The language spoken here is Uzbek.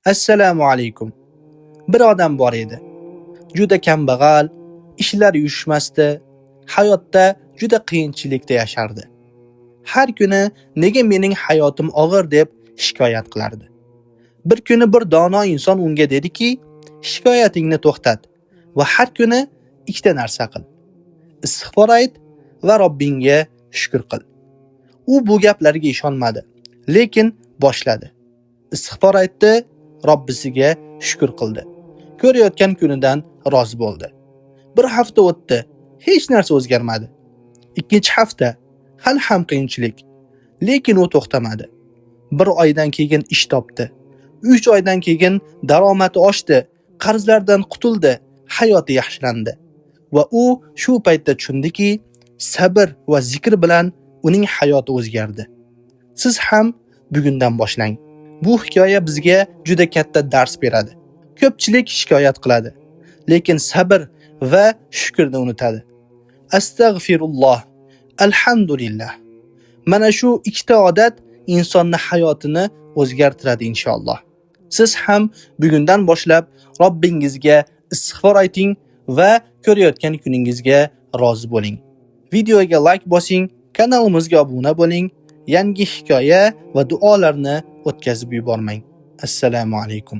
Assalomu alaykum. Bir odam bor edi. Juda kambag'al, ishlari yurishmasdi, hayotda juda qiyinchilikda yashardi. Har kuni nega mening hayotim og'ir deb shikoyat qilardi. Bir kuni bir dono inson unga dediki, shikoyatingni to'xtat va har kuni ikkita narsa qil. Istig'for ayt va Robbingga shukr qil. U bu gaplarga ishonmadi, lekin boshladi. Istig'for aytdi, Robbisiga shukr qildi. Ko'rayotgan kunidan rozi bo'ldi. Bir hafta o'tdi, hech narsa o'zgarmadi. Ikkinchi hafta, hali ham qiyinchilik, lekin u to'xtamadi. Bir oydan keyin ish topdi. 3 oydan keyin daromadi oshdi, qarzlardan qutuldi, hayoti yaxshilandi. Va u shu paytda tushundiki, sabr va zikr bilan uning hayoti o'zgardi. Siz ham bugundan boshlang. Bu hikoya bizga juda katta dars beradi. Ko'pchilik shikoyat qiladi, lekin sabr va shukrni unutadi. Astagfirulloh, alhamdulillah. Mana shu ikkita odat insonning hayotini o'zgartiradi inshaalloh. Siz ham bugundan boshlab Robbingizga istig'for ayting va ko'rayotgan kuningizga rozi bo'ling. Videoga like bosing, kanalimizga obuna bo'ling. Yangi hikoya va duolarni o'tkazib yubormang. Assalomu alaykum.